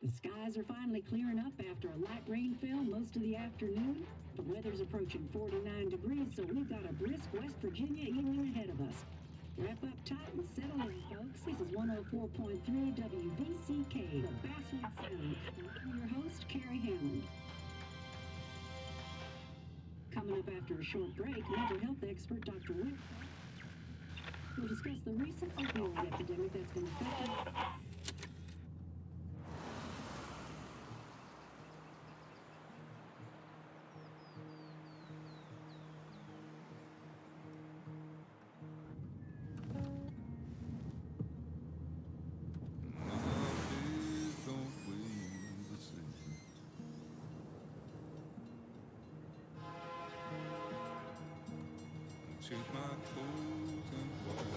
The skies are finally clearing up after a light rainfall most of the afternoon. The weather's approaching 49 degrees, so we've got a brisk West Virginia evening ahead of us. Wrap up tight and settle in, folks. This is 104.3 WVCK, the Basswood Sound. I'm your host, Carrie Hammond. Coming up after a short break, mental health expert Dr. Wick will discuss the recent opioid epidemic that's been affecting. Change my clothes and walk.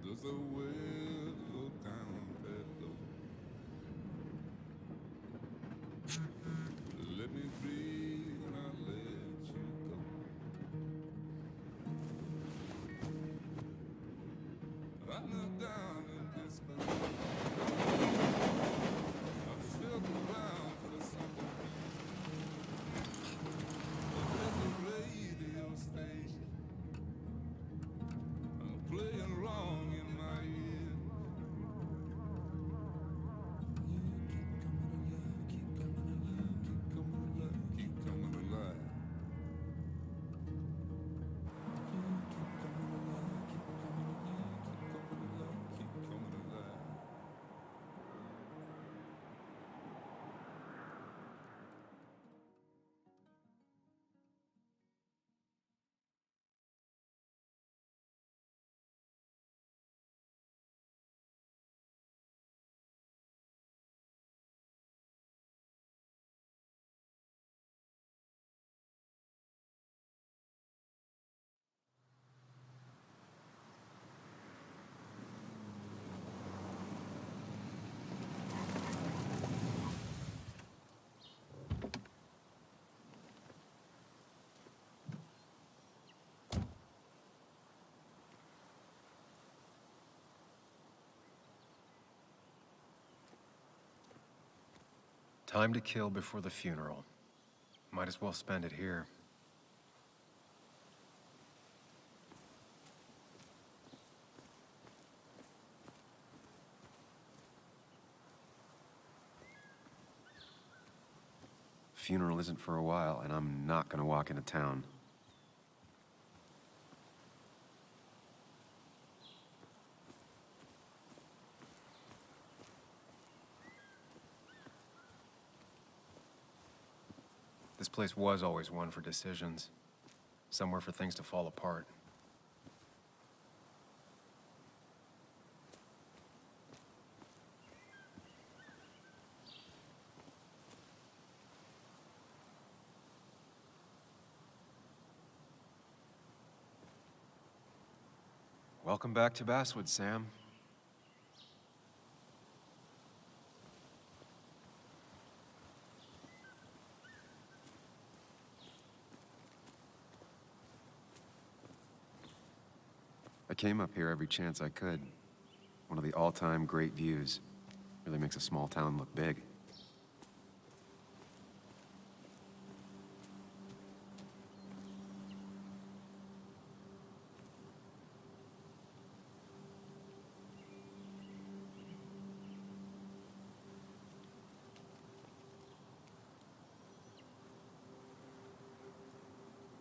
Does the wind go down that low? Let me breathe and I'll let you go. I knelt down in despair. I felt around for something. There's a radio station playing wrong in my ear. Keep coming alive, keep coming alive, keep coming alive, keep coming alive. Keep coming alive, keep coming alive, keep coming alive. Time to kill before the funeral. Might as well spend it here. Funeral isn't for a while, and I'm not gonna walk into town. This place was always one for decisions. Somewhere for things to fall apart. Welcome back to Basswood, Sam. I came up here every chance I could. One of the all-time great views. Really makes a small town look big.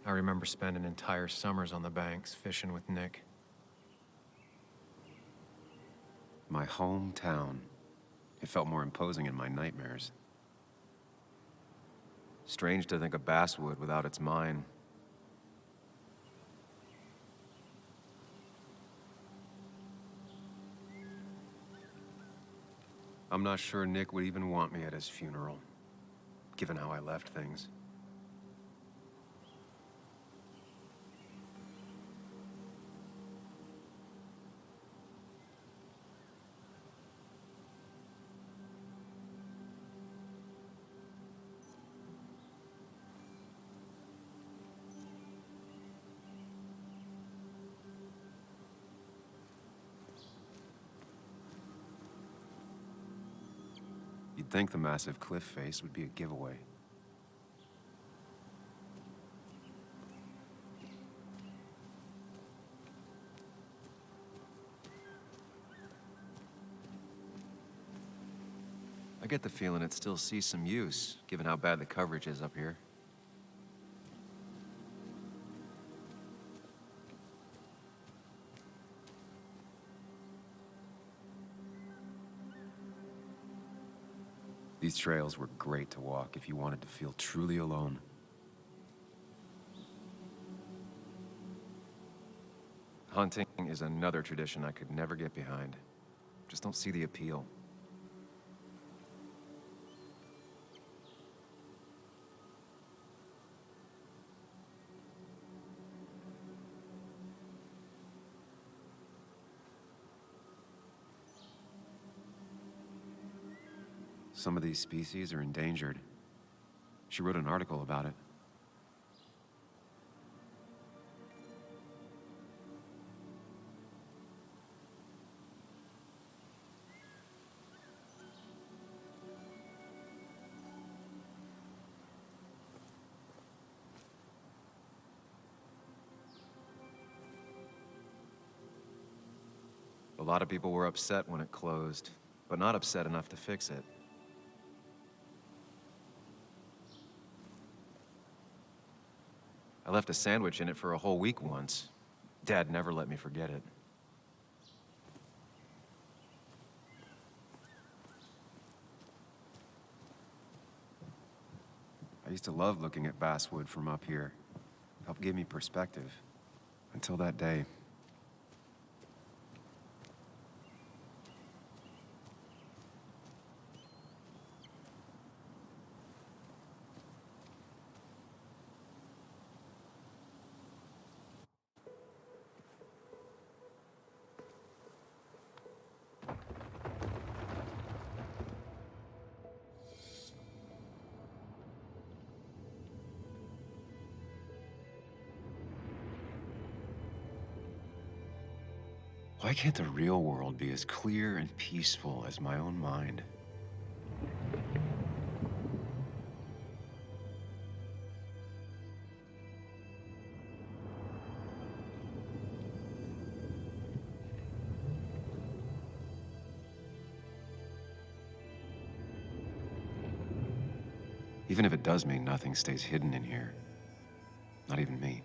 I remember spending entire summers on the banks, fishing with Nick. My hometown. It felt more imposing in my nightmares. Strange to think of Basswood without its mine. I'm not sure Nick would even want me at his funeral, given how I left things. You'd think the massive cliff face would be a giveaway. I get the feeling it still sees some use, given how bad the coverage is up here. These trails were great to walk if you wanted to feel truly alone. Hunting is another tradition I could never get behind. Just don't see the appeal. Some of these species are endangered. She wrote an article about it. A lot of people were upset when it closed, but not upset enough to fix it. I left a sandwich in it for a whole week once. Dad never let me forget it. I used to love looking at basswood from up here. Helped give me perspective. Until that day. Why can't the real world be as clear and peaceful as my own mind? Even if it does mean nothing stays hidden in here. Not even me.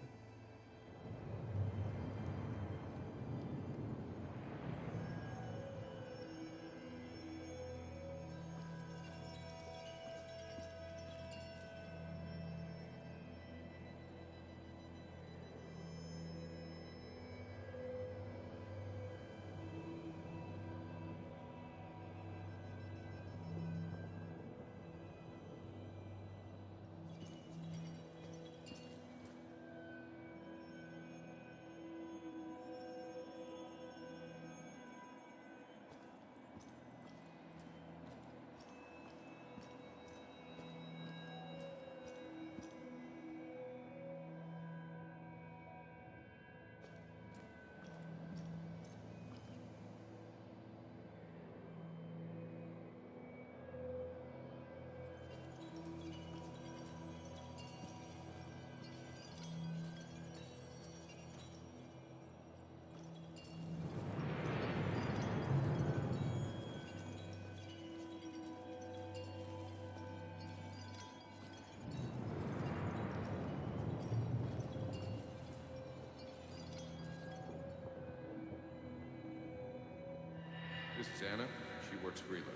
This is Anna. She works freelance.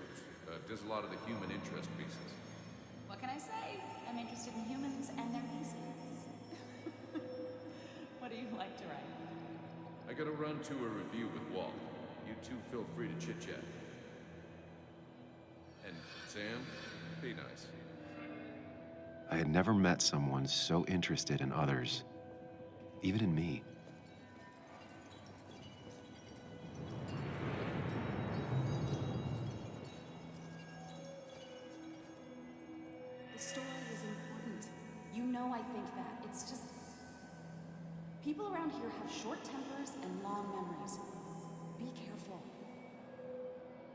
Does a lot of the human interest pieces. What can I say? I'm interested in humans and their pieces. What do you like to write? I gotta run to a review with Walt. You two feel free to chit-chat. And Sam, be nice. I had never met someone so interested in others, even in me. The story is important. You know I think that. It's just... people around here have short tempers and long memories. Be careful.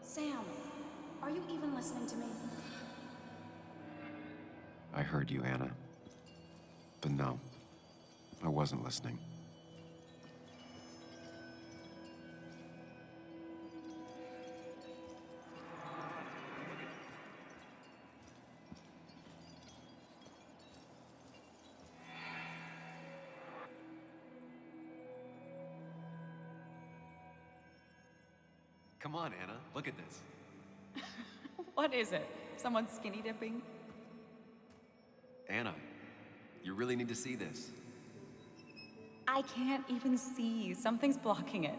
Sam, are you even listening to me? I heard you, Anna. But no, I wasn't listening. Come on, Anna, look at this. What is it? Someone skinny dipping? Anna, you really need to see this. I can't even see. Something's blocking it.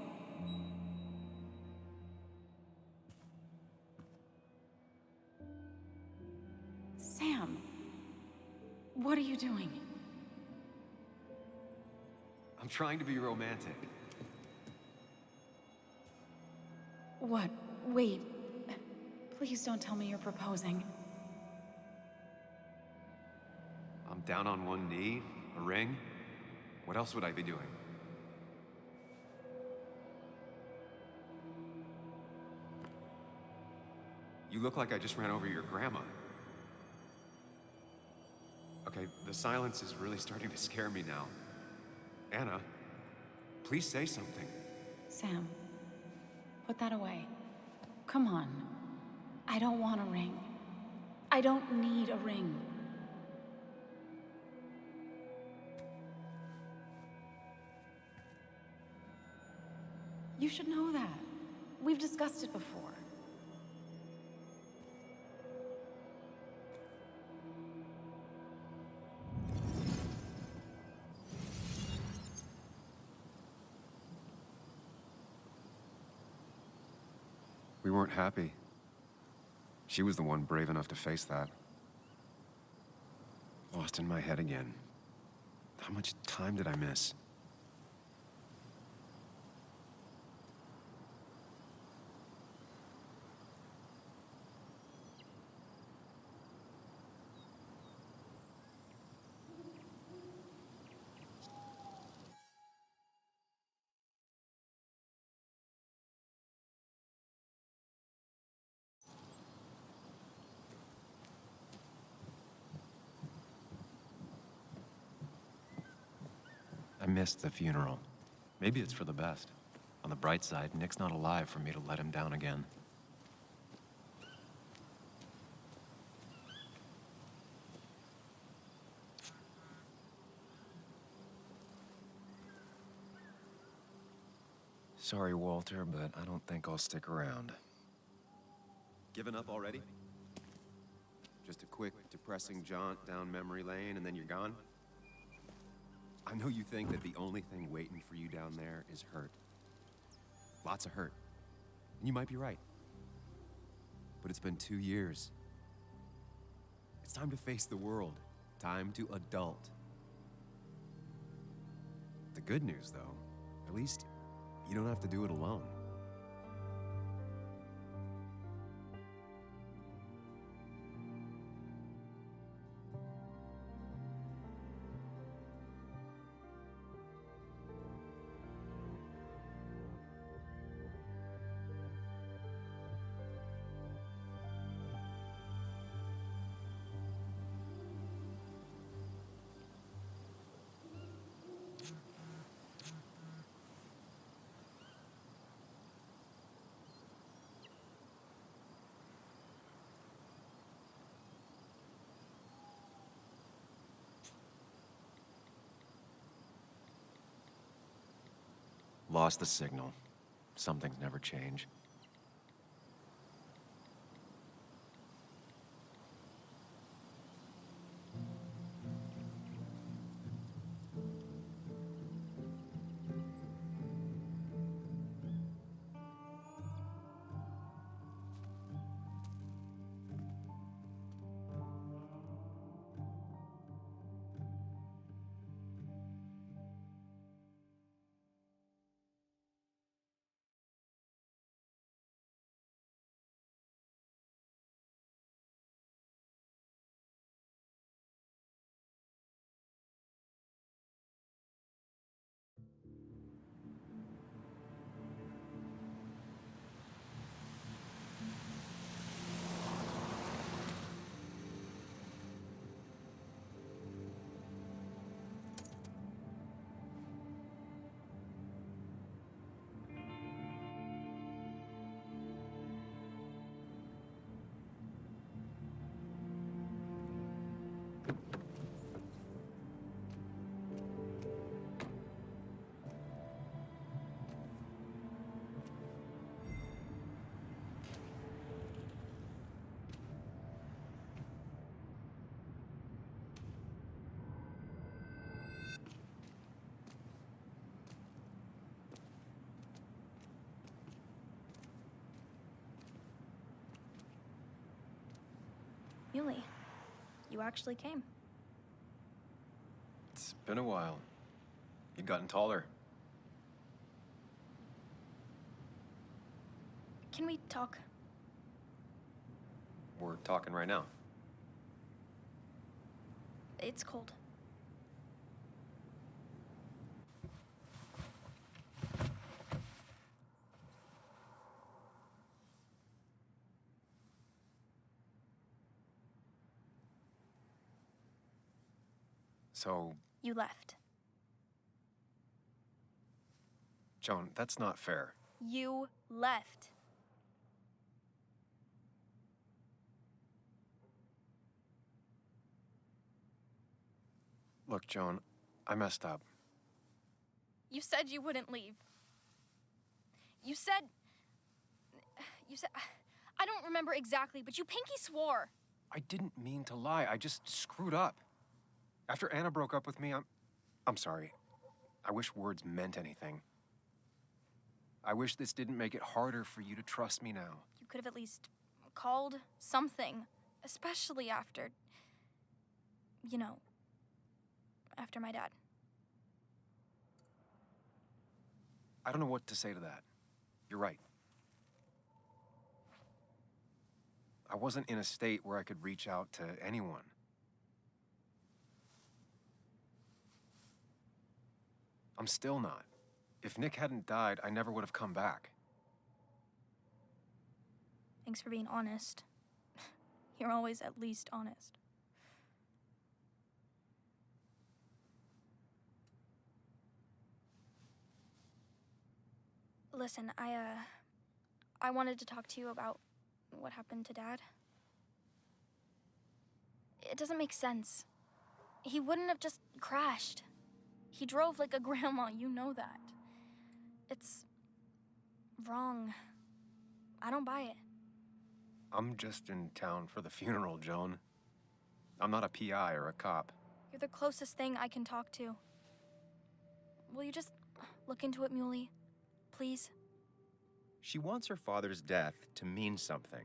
Sam, what are you doing? I'm trying to be romantic. What? Wait. Please don't tell me you're proposing. I'm down on one knee, a ring. What else would I be doing? You look like I just ran over your grandma. Okay, the silence is really starting to scare me now. Anna, please say something. Sam, put that away. Come on. I don't want a ring. I don't need a ring. You should know that. We've discussed it before. We weren't happy. She was the one brave enough to face that. Lost in my head again. How much time did I miss? I missed the funeral. Maybe it's for the best. On the bright side, Nick's not alive for me to let him down again. Sorry, Walter, but I don't think I'll stick around. Given up already? Just a quick, depressing jaunt down memory lane and then you're gone? I know you think that the only thing waiting for you down there is hurt. Lots of hurt. And you might be right. But it's been 2 years. It's time to face the world. Time to adult. The good news, though, at least you don't have to do it alone. Lost the signal. Some things never change. Muley, you actually came. It's been a while. You've gotten taller. Can we talk? We're talking right now. It's cold. So, You left. Joan, that's not fair. You left. Look, Joan, I messed up. You said you wouldn't leave. You said, I don't remember exactly, but you pinky swore. I didn't mean to lie. I just screwed up. After Anna broke up with me, I'm sorry. I wish words meant anything. I wish this didn't make it harder for you to trust me now. You could have at least called something, especially after, you know, after my dad. I don't know what to say to that. You're right. I wasn't in a state where I could reach out to anyone. I'm still not. If Nick hadn't died, I never would have come back. Thanks for being honest. You're always at least honest. Listen, I wanted to talk to you about what happened to Dad. It doesn't make sense. He wouldn't have just crashed. He drove like a grandma, you know that. It's wrong. I don't buy it. I'm just in town for the funeral, Joan. I'm not a PI or a cop. You're the closest thing I can talk to. Will you just look into it, Muley? Please? She wants her father's death to mean something.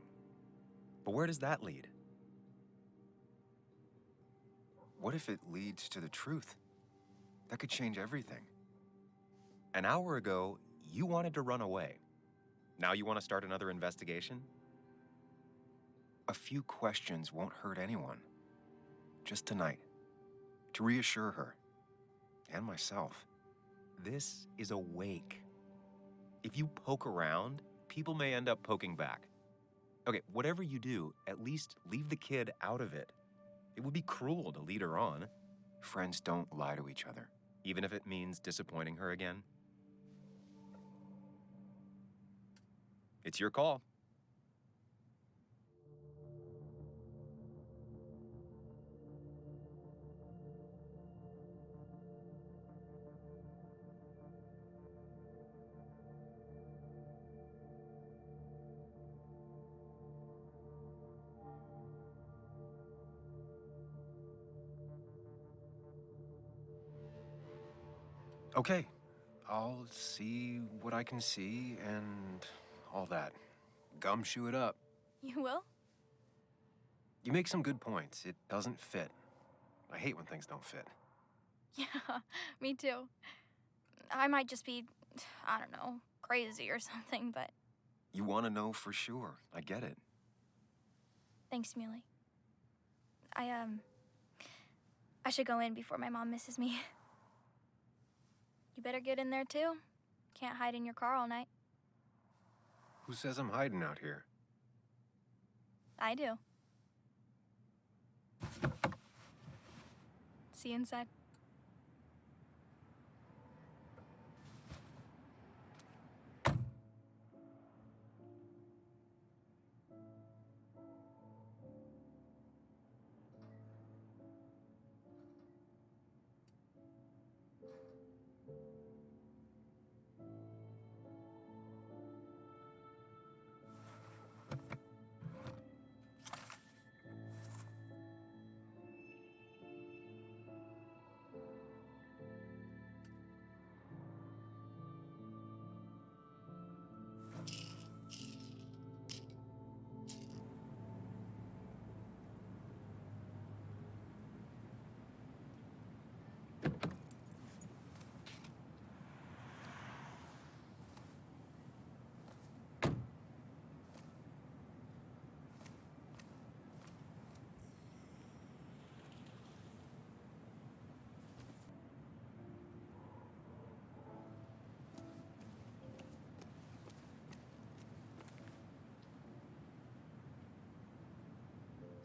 But where does that lead? What if it leads to the truth? That could change everything. An hour ago, you wanted to run away. Now you want to start another investigation? A few questions won't hurt anyone. Just tonight. To reassure her. And myself. This is a wake. If you poke around, people may end up poking back. Okay, whatever you do, at least leave the kid out of it. It would be cruel to lead her on. Friends don't lie to each other. Even if it means disappointing her again. It's your call. Okay, I'll see what I can see and all that. Gumshoe it up. You will? You make some good points. It doesn't fit. I hate when things don't fit. Yeah, me too. I might just be, I don't know, crazy or something, but You want to know for sure. I get it. thanks, Muley. I should go in before my mom misses me. You better get in there too. Can't hide in your car all night. Who says I'm hiding out here? I do. See you inside.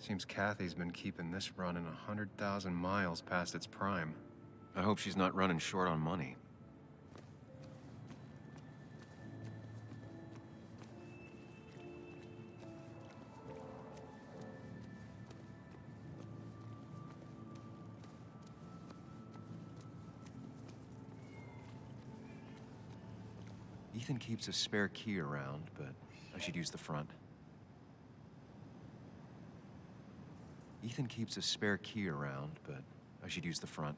Seems Kathy's been keeping this running 100,000 miles past its prime. I hope she's not running short on money. Ethan keeps a spare key around, but I should use the front. Ethan keeps a spare key around, but I should use the front.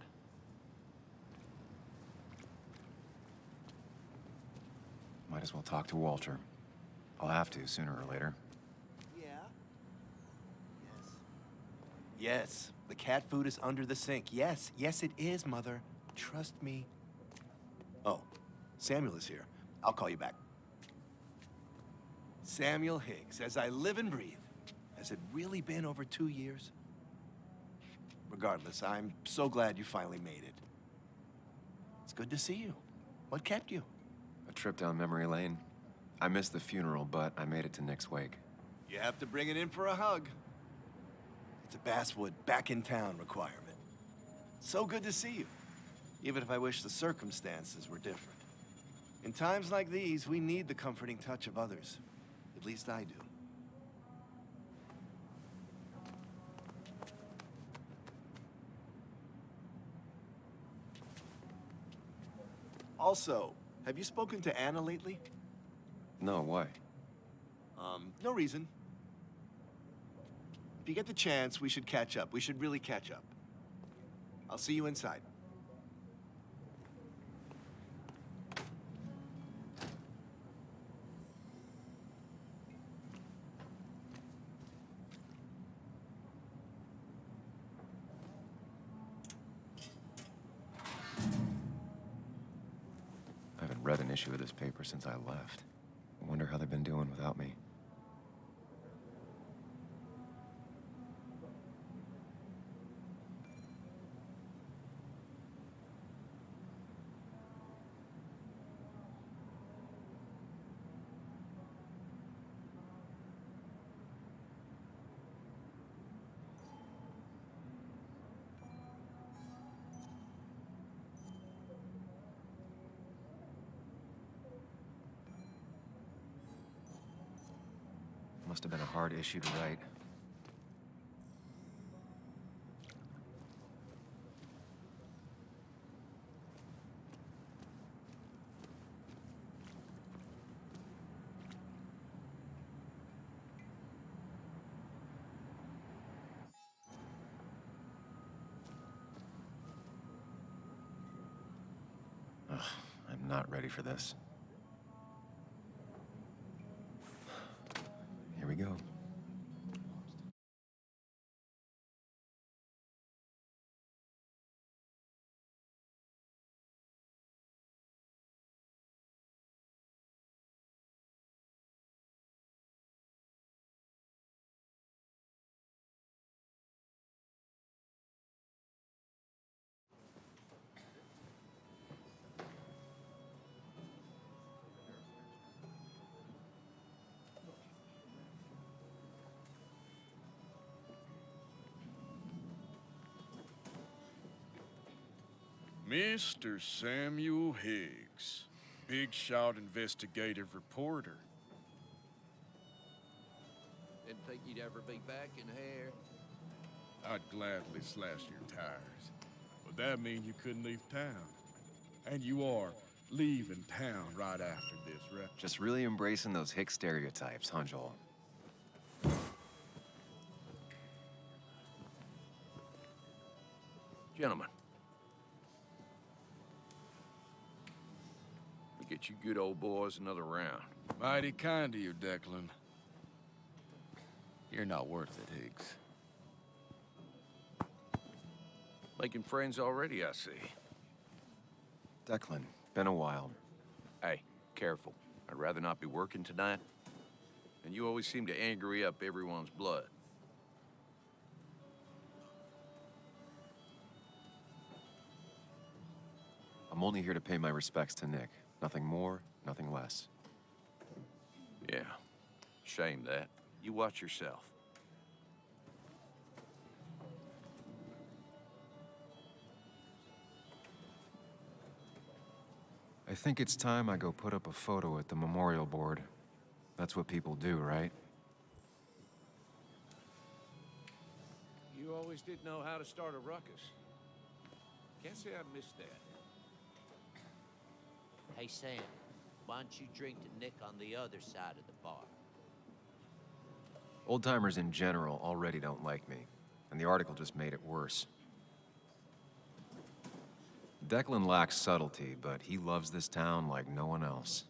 Might as well talk to Walter. I'll have to sooner or later. Yeah? Yes. Yes, the cat food is under the sink. Yes, yes it is, Mother. Trust me. Oh, Samuel is here. I'll call you back. Samuel Higgs, as I live and breathe. Has it really been over 2 years? Regardless, I'm so glad you finally made it. It's good to see you. What kept you? A trip down memory lane. I missed the funeral, but I made it to Nick's wake. You have to bring it in for a hug. It's a Basswood back-in-town requirement. So good to see you, even if I wish the circumstances were different. In times like these, we need the comforting touch of others. At least I do. Also, have you spoken to Anna lately? No, why? No reason. If you get the chance, we should catch up. We should really catch up. I'll see you inside. I haven't read an issue of this paper since I left. I wonder how they've been doing without me. Must have been a hard issue to write. Ugh, I'm not ready for this. Here we go. Mr. Samuel Higgs, big shot investigative reporter. Didn't think you'd ever be back in here. I'd gladly slash your tires, but that mean you couldn't leave town. And you are leaving town right after this, right? Just really embracing those hick stereotypes, huh, Joel? Gentlemen. We get you good old boys another round. Mighty kind of you, Declan. You're not worth it, Higgs. Making friends already, I see. Declan, been a while. Hey, careful. I'd rather not be working tonight. And you always seem to angry up everyone's blood. I'm only here to pay my respects to Nick. Nothing more, nothing less. Yeah. Shame that. You watch yourself. I think it's time I go put up a photo at the memorial board. That's what people do, right? You always did know how to start a ruckus. Can't say I missed that. Hey, Sam, why don't you drink to Nick on the other side of the bar? Old-timers in general already don't like me, and the article just made it worse. Declan lacks subtlety, but he loves this town like no one else.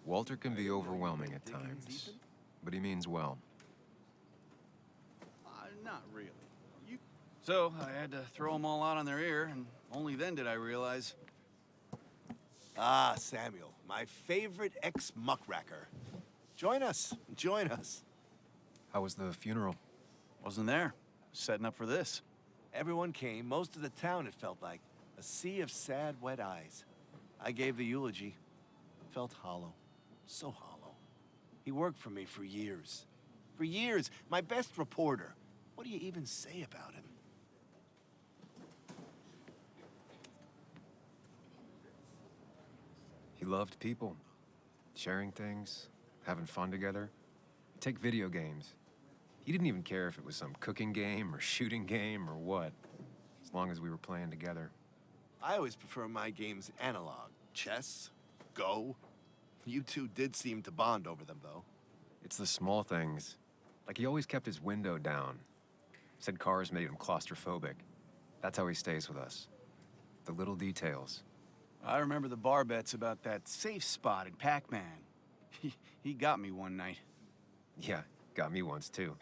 Walter can be overwhelming at times, but he means well. Not really. So, I had to throw them all out on their ear, and only then did I realize... Ah, Samuel, my favorite ex-muckracker. Join us, join us. How was the funeral? Wasn't there. Setting up for this. Everyone came, most of the town, it felt like. A sea of sad, wet eyes. I gave the eulogy. Felt hollow. So hollow. He worked for me for years. For years, my best reporter. What do you even say about him? He loved people, sharing things, having fun together. Take video games. He didn't even care if it was some cooking game or shooting game or what, as long as we were playing together. I always prefer my games analog. Chess, Go. You two did seem to bond over them, though. It's the small things. Like he always kept his window down. Said cars made him claustrophobic. That's how he stays with us. The little details. I remember the bar bets about that safe spot in Pac-Man. He got me one night. Yeah, got me once too.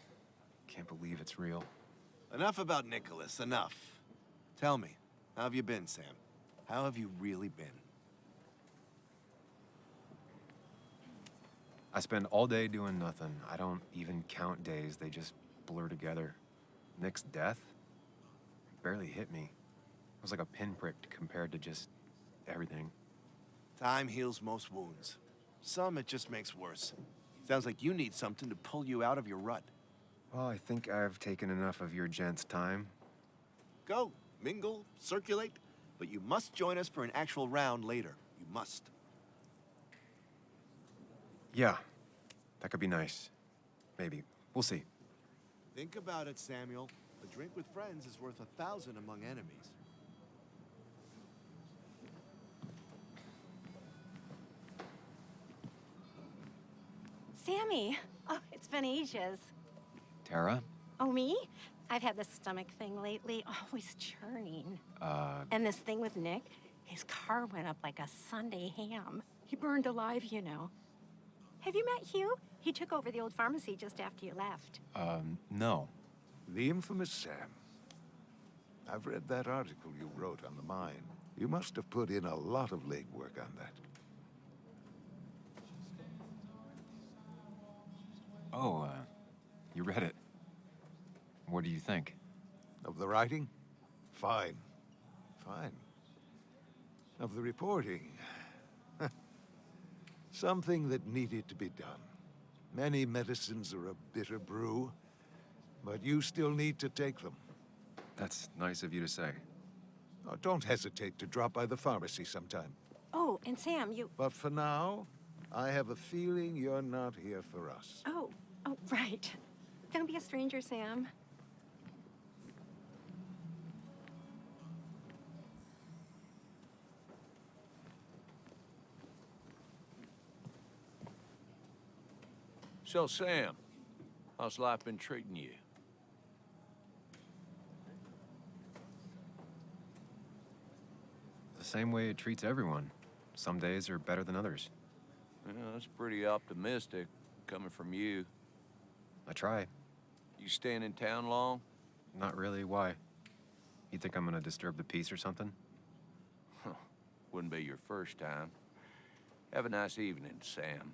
Can't believe it's real. Enough about Nicholas, enough. Tell me, how have you been, Sam? How have you really been? I spend all day doing nothing. I don't even count days. They just blur together. Nick's death barely hit me. It was like a pinprick compared to just everything. Time heals most wounds. Some it just makes worse. Sounds like you need something to pull you out of your rut. Well, I think I've taken enough of your gents' time. Go, mingle, circulate, but you must join us for an actual round later. You must. Yeah, that could be nice. Maybe. We'll see. Think about it, Samuel. A drink with friends is worth 1,000 among enemies. Sammy! Oh, it's been ages. Tara? Oh, me? I've had this stomach thing lately, always churning. And this thing with Nick, his car went up like a Sunday ham. He burned alive, you know. Have you met Hugh? He took over the old pharmacy just after you left. No. The infamous Sam. I've read that article you wrote on the mine. You must have put in a lot of legwork on that. Oh, you read it. What do you think? Of the writing? Fine. Fine. Of the reporting? Something that needed to be done. Many medicines are a bitter brew, but you still need to take them. That's nice of you to say. Oh, don't hesitate to drop by the pharmacy sometime. Oh, and Sam, you... But for now, I have a feeling you're not here for us. Oh, right. Don't be a stranger, Sam. So, Sam, how's life been treating you? The same way it treats everyone. Some days are better than others. Yeah, that's pretty optimistic, coming from you. I try. You staying in town long? Not really. Why? You think I'm gonna disturb the peace or something? Huh. Wouldn't be your first time. Have a nice evening, Sam.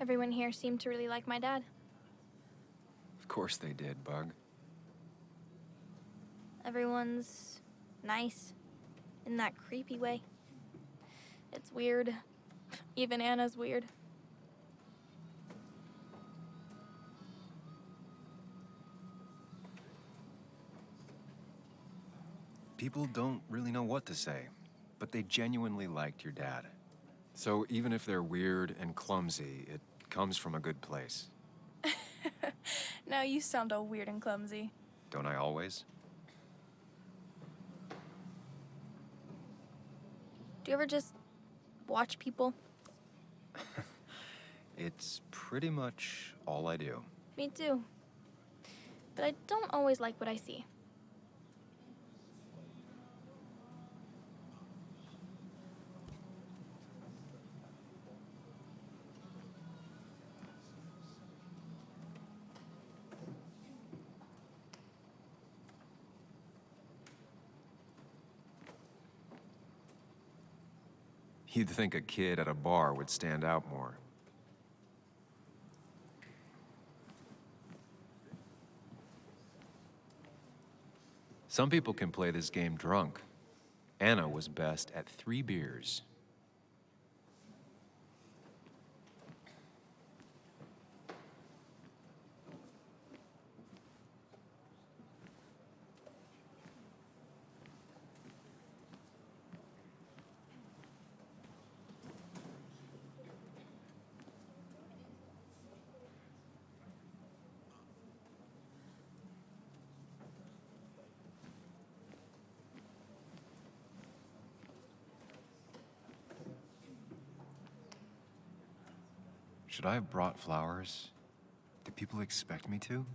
Everyone here seemed to really like my dad. course they did, Bug. Everyone's nice in that creepy way. It's weird. Even Anna's weird. People don't really know what to say, but they genuinely liked your dad. So even if they're weird and clumsy, it comes from a good place. Now you sound all weird and clumsy. Don't I always? Do you ever just watch people? It's pretty much all I do. Me too. But I don't always like what I see. You'd think a kid at a bar would stand out more. Some people can play this game drunk. Anna was best at 3 beers. Should I have brought flowers? Do people expect me to?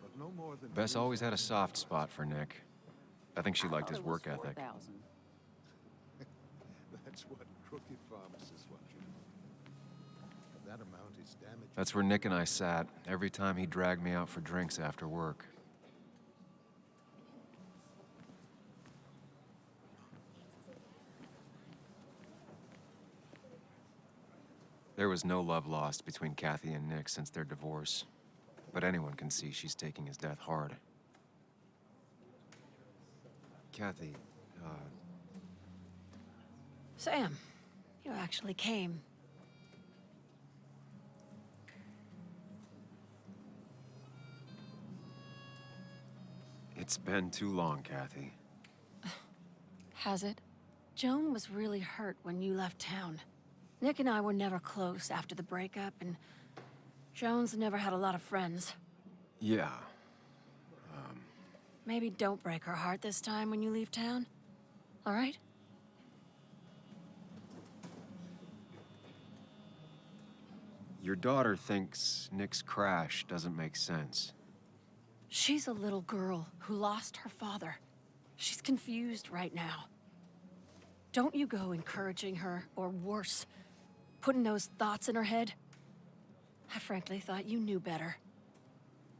But no more than Bess always had a soft spot for Nick. I think she liked his work ethic. That's what crooked pharmacists want you to know. That amount is damaging. That's where Nick and I sat every time he dragged me out for drinks after work. There was no love lost between Kathy and Nick since their divorce, but anyone can see she's taking his death hard. Kathy, Sam, you actually came. it's been too long, Kathy. Has it? Joan was really hurt when you left town. Nick and I were never close after the breakup, and Joan's never had a lot of friends. Yeah. Maybe don't break her heart this time when you leave town. All right? Your daughter thinks Nick's crash doesn't make sense. She's a little girl who lost her father. She's confused right now. Don't you go encouraging her, or worse, putting those thoughts in her head. I frankly thought you knew better.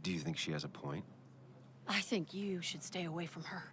Do you think she has a point? I think you should stay away from her.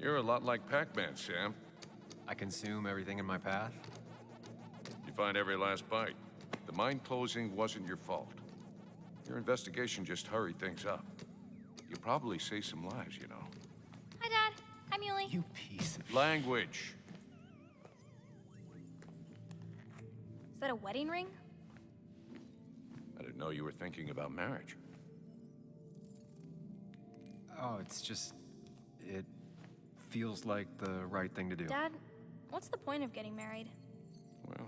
You're a lot like Pac-Man, Sam. I consume everything in my path? You find every last bite. The mine closing wasn't your fault. Your investigation just hurried things up. You probably saved some lives, you know. Hi, Dad. Hi, Muley. You piece of... Language. Is that a wedding ring? I didn't know you were thinking about marriage. Oh, it's just... it feels like the right thing to do. Dad, what's the point of getting married? Well,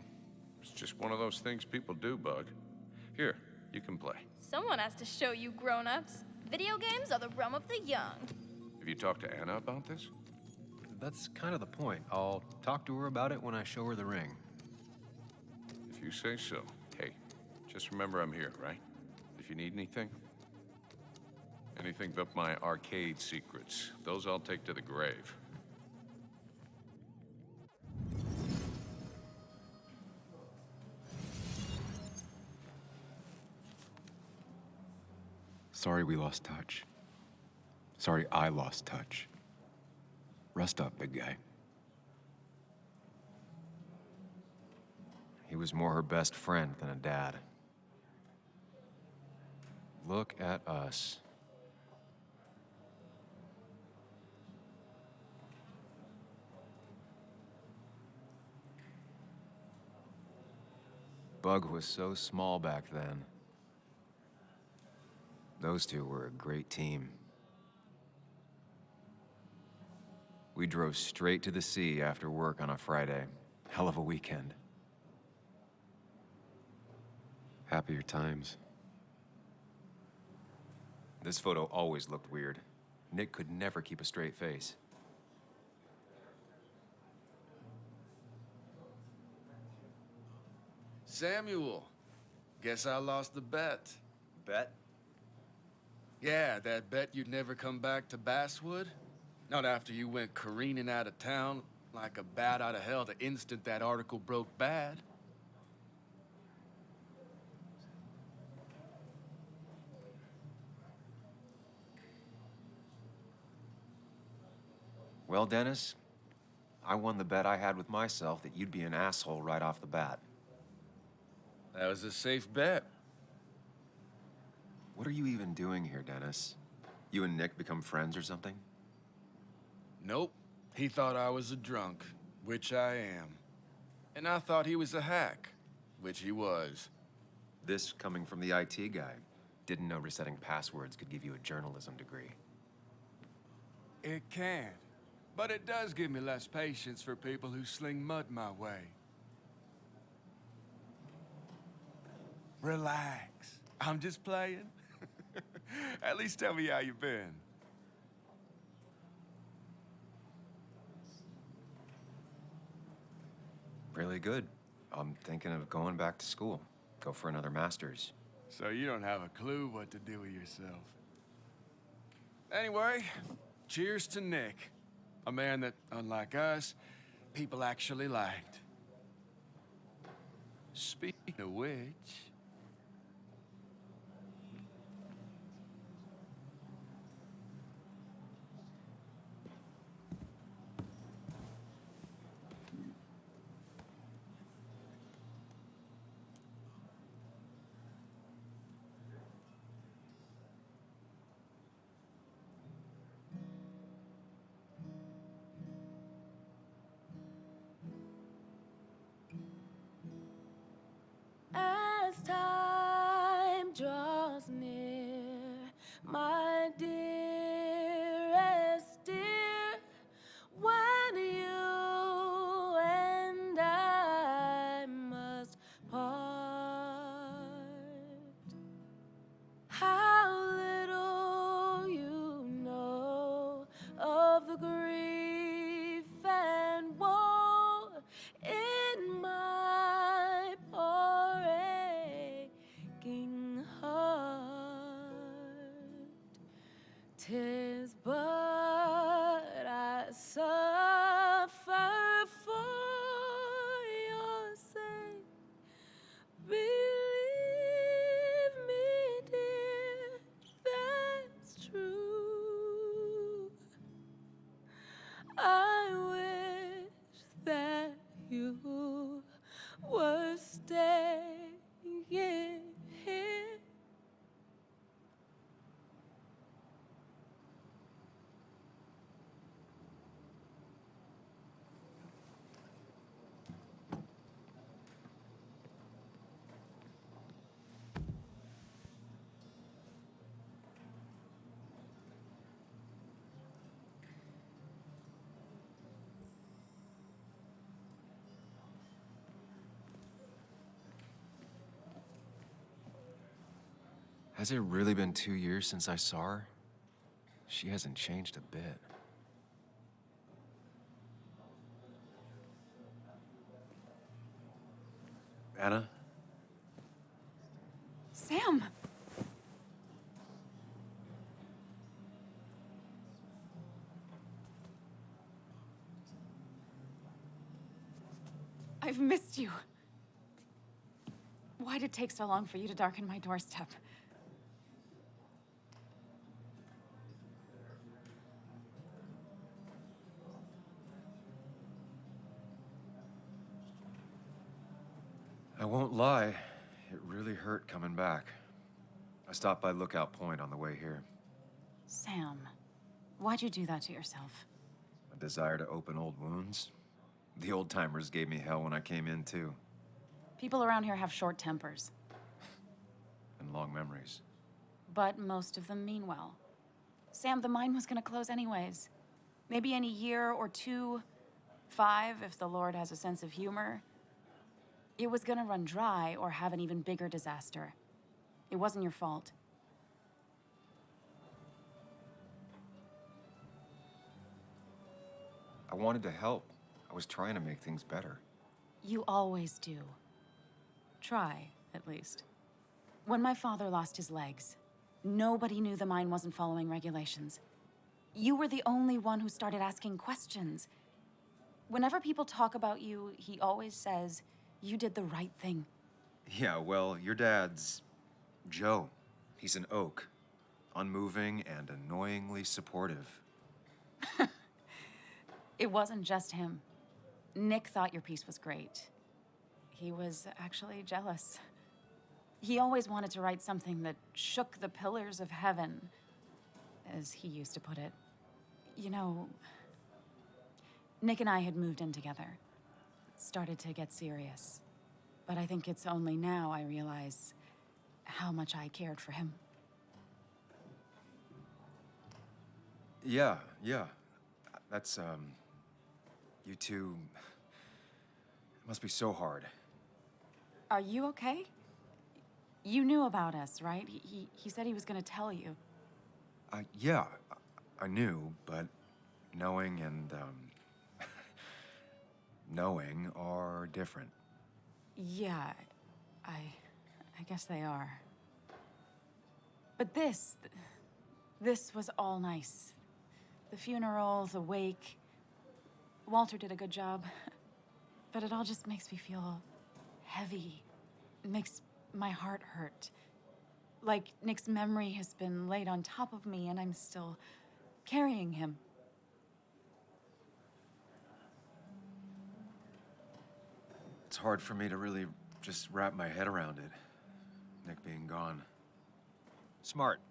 it's just one of those things people do, Bug. Here, you can play. Someone has to show you grown-ups. Video games are the realm of the young. Have you talked to Anna about this? That's kind of the point. I'll talk to her about it when I show her the ring. If you say so. Hey, just remember I'm here, right? If you need anything. Anything but my arcade secrets. Those I'll take to the grave. Sorry we lost touch. Sorry I lost touch. Rest up, big guy. He was more her best friend than a dad. Look at us. Bug was so small back then. Those two were a great team. We drove straight to the sea after work on a Friday. Hell of a weekend. Happier times. This photo always looked weird. Nick could never keep a straight face. Samuel, guess I lost the bet. Bet? Yeah, that bet you'd never come back to Basswood? Not after you went careening out of town like a bat out of hell the instant that article broke bad. Well, Dennis, I won the bet I had with myself that you'd be an asshole right off the bat. That was a safe bet. What are you even doing here, Dennis? You and Nick become friends or something? Nope. He thought I was a drunk, which I am. And I thought he was a hack, which he was. This coming from the IT guy. Didn't know resetting passwords could give you a journalism degree. It can. But it does give me less patience for people who sling mud my way. Relax. I'm just playing. At least tell me how you've been. Really good. I'm thinking of going back to school. Go for another master's. So you don't have a clue what to do with yourself. Anyway, cheers to Nick. A man that, unlike us, people actually liked. Speaking of which... As time draws near, my dearest dear, when you and I must part, how little you know of the grief and woe in my poor aching heart. 'Tis but I suffer for your sake. Believe me, dear, that's true. I wish that you were staying here. Has it really been 2 years since I saw her? She hasn't changed a bit. Anna? Sam! I've missed you. Why'd it take so long for you to darken my doorstep? I won't lie, it really hurt coming back. I stopped by Lookout Point on the way here. Sam, why'd you do that to yourself? A desire to open old wounds? The old-timers gave me hell when I came in, too. People around here have short tempers. And long memories. But most of them mean well. Sam, the mine was gonna close anyways. Maybe in a year or 2, 5, if the Lord has a sense of humor. It was gonna run dry or have an even bigger disaster. It wasn't your fault. I wanted to help. I was trying to make things better. You always do. Try, at least. When my father lost his legs, nobody knew the mine wasn't following regulations. You were the only one who started asking questions. Whenever people talk about you, he always says, you did the right thing. Yeah, well, your dad's Joe. He's an oak. Unmoving and annoyingly supportive. It wasn't just him. Nick thought your piece was great. He was actually jealous. He always wanted to write something that shook the pillars of heaven, as he used to put it. You know, Nick and I had moved in together. Started to get serious. But I think it's only now I realize how much I cared for him. Yeah. That's, you two... It must be so hard. Are you okay? You knew about us, right? He said he was gonna tell you. Yeah, I knew, but knowing and, knowing are different. Yeah, I guess they are. But this was all nice. The funeral, the wake. Walter did a good job. But it all just makes me feel heavy. It makes my heart hurt. Like Nick's memory has been laid on top of me and I'm still carrying him. It's hard for me to really just wrap my head around it. Nick being gone. Smart.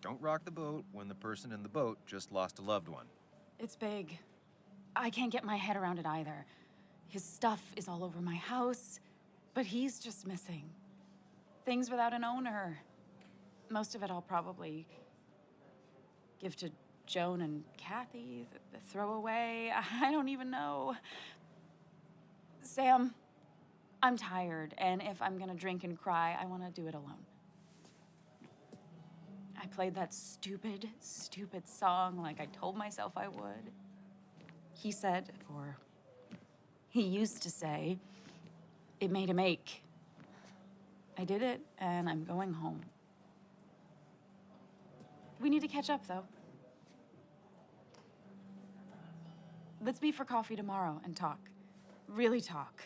Don't rock the boat when the person in the boat just lost a loved one. It's big. I can't get my head around it either. His stuff is all over my house, but he's just missing. Things without an owner. Most of it I'll probably give to Joan and Kathy, the throwaway. I don't even know. Sam, I'm tired, and if I'm gonna drink and cry, I wanna do it alone. I played that stupid song like I told myself I would. He said, or he used to say, it made him ache. I did it, and I'm going home. We need to catch up, though. Let's meet for coffee tomorrow and talk. Really talk.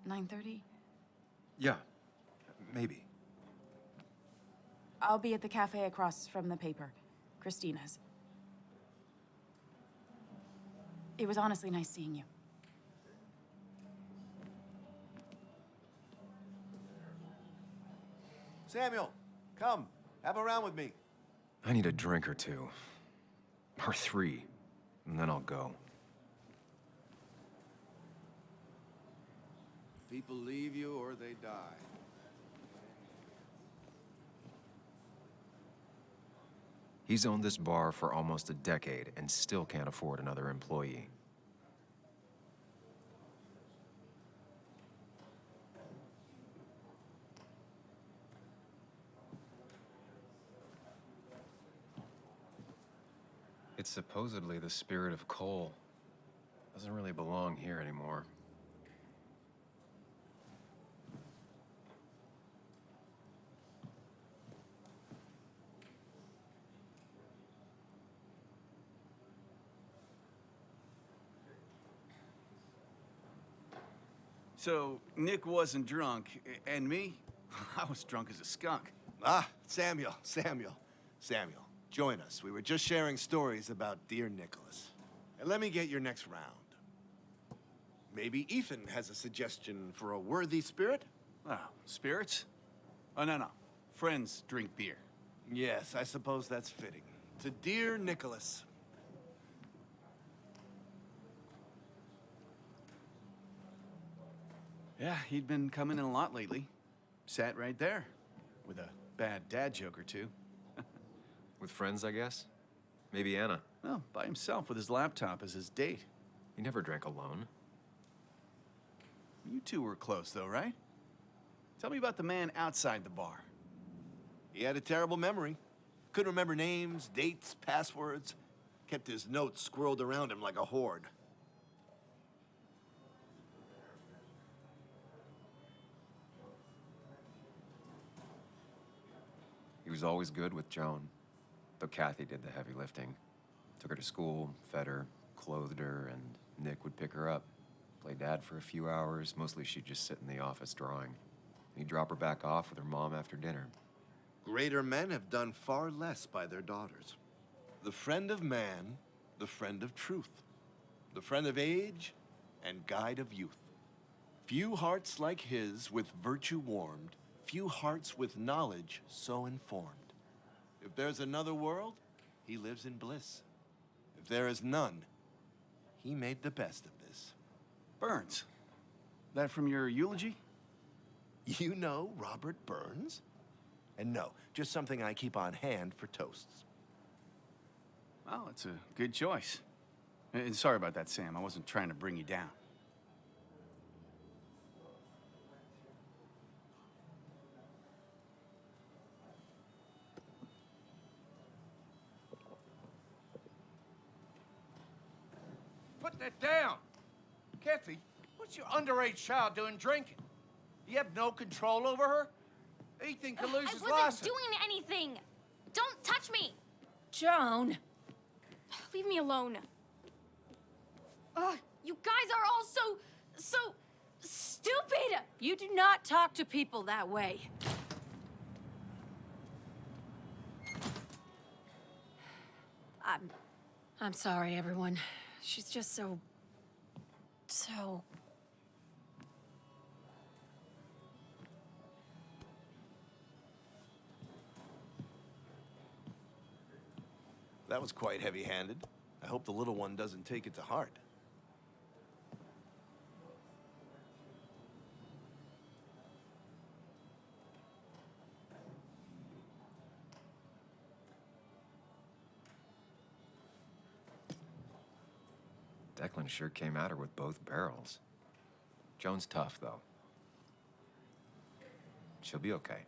9:30? Yeah, maybe. I'll be at the cafe across from the paper, Christina's. It was honestly nice seeing you. Samuel, come. Have a round with me. I need a drink or two. Or 3. And then I'll go. People leave you or they die. He's owned this bar for almost a decade and still can't afford another employee. It's supposedly the spirit of coal. Doesn't really belong here anymore. So, Nick wasn't drunk, and me? I was drunk as a skunk. Ah, Samuel, join us. We were just sharing stories about dear Nicholas. And let me get your next round. Maybe Ethan has a suggestion for a worthy spirit? Oh, spirits? Oh, no. Friends drink beer. Yes, I suppose that's fitting. To dear Nicholas. Yeah, he'd been coming in a lot lately. Sat right there, with a bad dad joke or two. With friends, I guess? Maybe Anna. No, by himself with his laptop as his date. He never drank alone. You two were close, though, right? Tell me about the man outside the bar. He had a terrible memory. Couldn't remember names, dates, passwords. Kept his notes squirreled around him like a hoard. He was always good with Joan, though Kathy did the heavy lifting. Took her to school, fed her, clothed her, and Nick would pick her up. Play dad for a few hours. Mostly she'd just sit in the office drawing. He'd drop her back off with her mom after dinner. Greater men have done far less by their daughters. The friend of man, the friend of truth. The friend of age and guide of youth. Few hearts like his with virtue warmed, few hearts with knowledge so informed. If there's another world, he lives in bliss. If there is none, he made the best of this. Burns. That from your eulogy? You know Robert Burns? And no, just something I keep on hand for toasts. Well, it's a good choice. And sorry about that, Sam. I wasn't trying to bring you down. Put that down! Kathy, what's your underage child doing drinking? You have no control over her? Ethan could lose his I wasn't license. doing anything! Don't touch me! Joan! Leave me alone. Ugh, you guys are all so stupid! You do not talk to people that way. I'm sorry, everyone. She's just so... That was quite heavy-handed. I hope the little one doesn't take it to heart. Declan sure came at her with both barrels. Joan's tough, though. She'll be okay.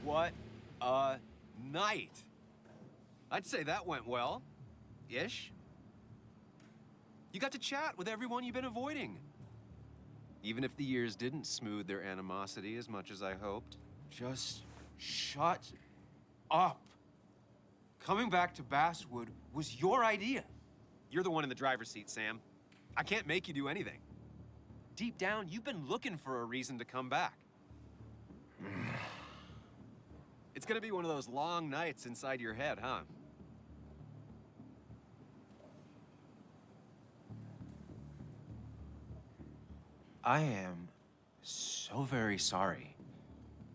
What a night! I'd say that went well. Ish. You got to chat with everyone you've been avoiding. Even if the years didn't smooth their animosity as much as I hoped. Just shut up. Coming back to Basswood was your idea. You're the one in the driver's seat, Sam. I can't make you do anything. Deep down, you've been looking for a reason to come back. It's gonna be one of those long nights inside your head, huh? I am so very sorry.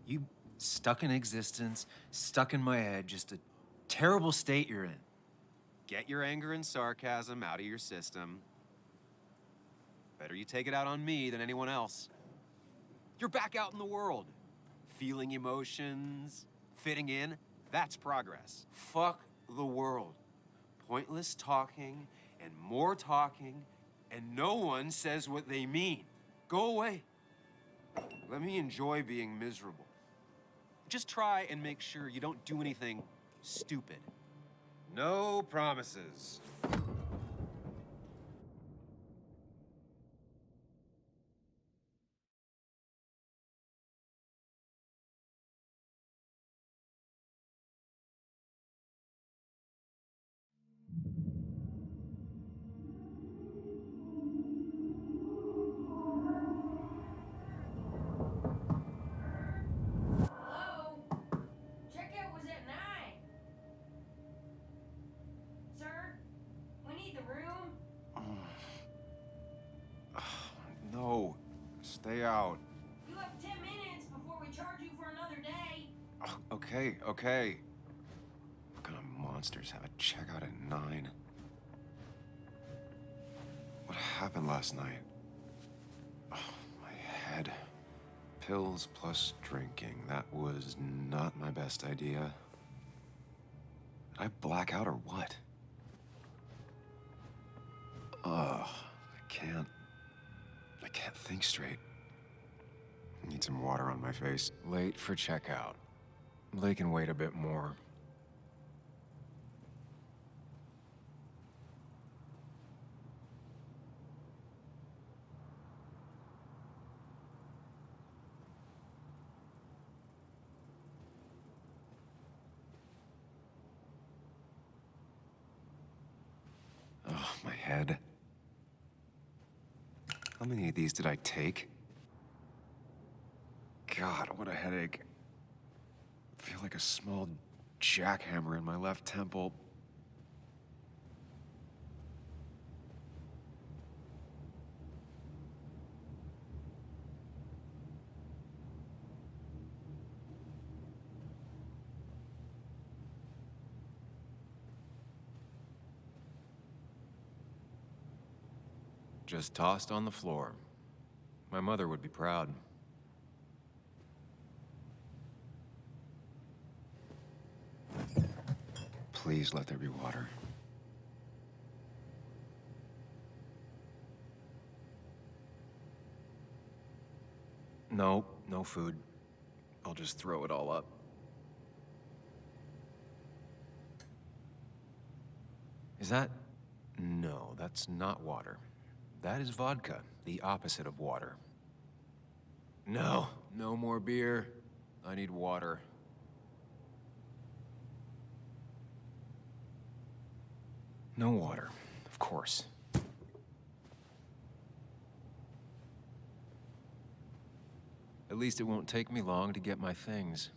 You stuck in existence, stuck in my head, just a terrible state you're in. Get your anger and sarcasm out of your system. Better you take it out on me than anyone else. You're back out in the world. Feeling emotions, fitting in, that's progress. Fuck the world. Pointless talking and more talking, and no one says what they mean. Go away. Let me enjoy being miserable. Just try and make sure you don't do anything stupid. No promises. Hello? Checkout was at 9. Sir, we need the room. No, stay out. You have 10 minutes before we charge you for another day. Okay, okay. What kind of monsters have a checkout at 9? What happened last night? Oh, my head. Pills plus drinking. That was not my best idea. Did I black out or what? Ugh, I can't think straight. I need some water on my face. Late for checkout. They can wait a bit more. Oh, my head. How many of these did I take? God, what a headache. I feel like a small jackhammer in my left temple. Just tossed on the floor. My mother would be proud. Please let there be water. No, no food. I'll just throw it all up. Is that? No, that's not water. That is vodka, the opposite of water. No, no more beer. I need water. No water, of course. At least it won't take me long to get my things.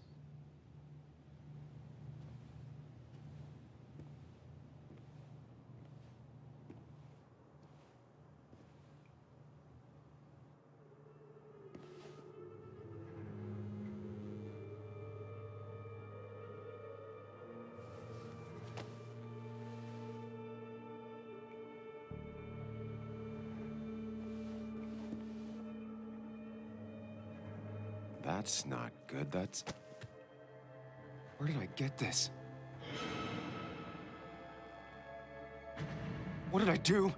That's not good. That's... Where did I get this? What did I do?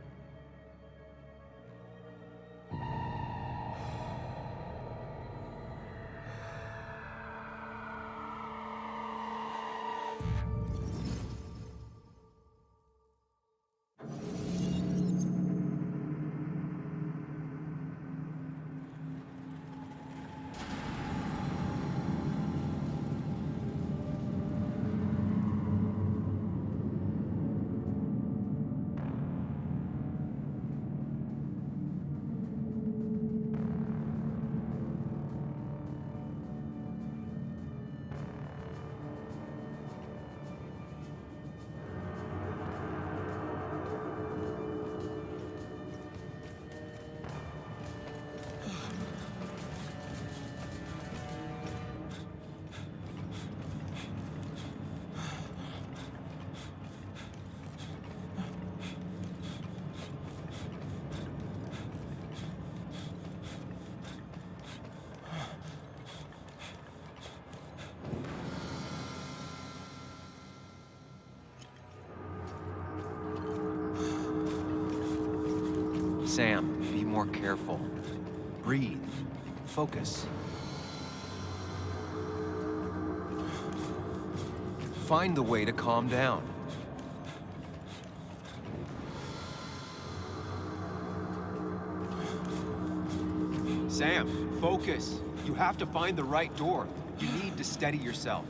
Sam, be more careful. Breathe. Focus. Find the way to calm down. Sam, focus. You have to find the right door. You need to steady yourself.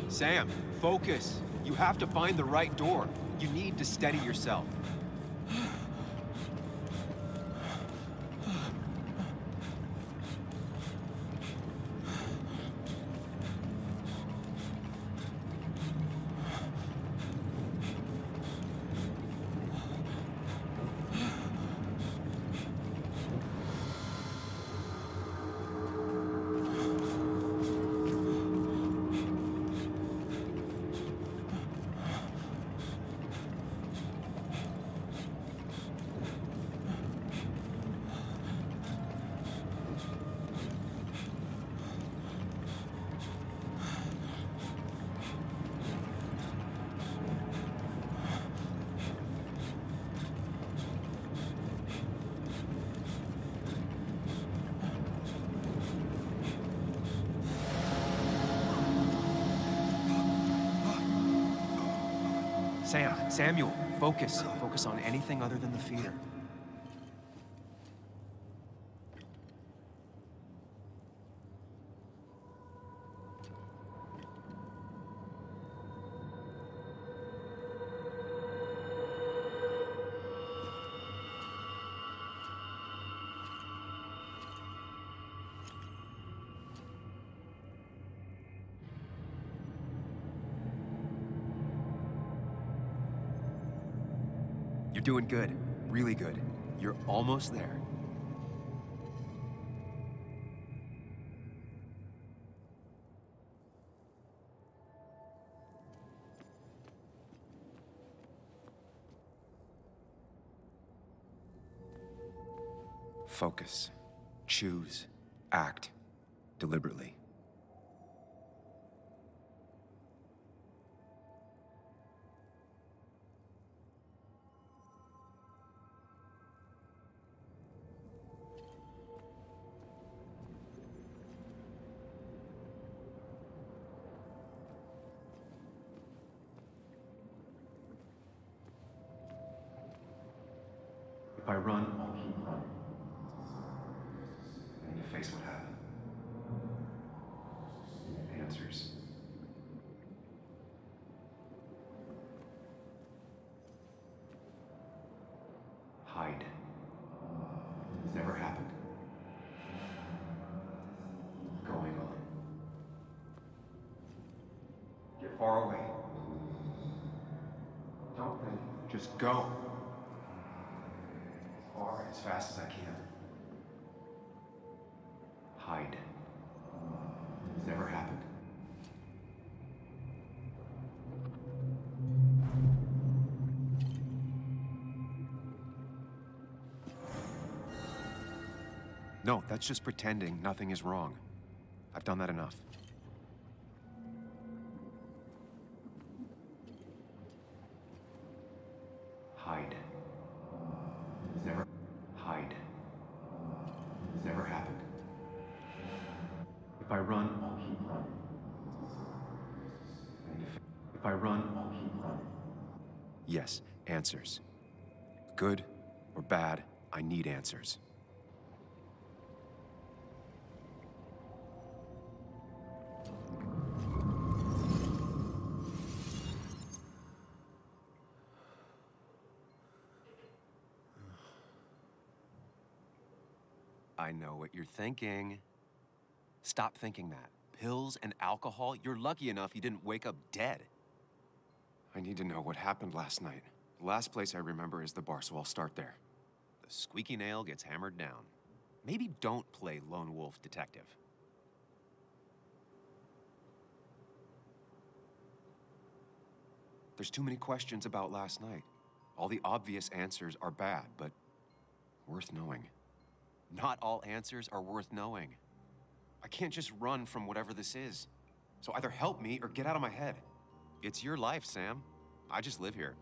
Sam, focus. You have to find the right door. You need to steady yourself. Samuel, focus. Focus on anything other than the fear. You're doing good. Really good. You're almost there. Focus. Choose. Act. Deliberately. If I run, I'll keep running. I need to face what happened. I need answers. Hide. It's never happened. Going on. Get far away. Don't think. Just go. As fast as I can. Hide. It's never happened. No, that's just pretending nothing is wrong. I've done that enough. Hide. It's never... Hide. It's never happened. If I run, I'll keep running. If I run, I'll keep running. Yes, answers. Good or bad, I need answers. I know what you're thinking. Stop thinking that. Pills and alcohol, you're lucky enough you didn't wake up dead. I need to know what happened last night. The last place I remember is the bar, so I'll start there. The squeaky nail gets hammered down. Maybe don't play lone wolf detective. There's too many questions about last night. All the obvious answers are bad, but worth knowing. Not all answers are worth knowing. I can't just run from whatever this is. So either help me or get out of my head. It's your life, Sam. I just live here.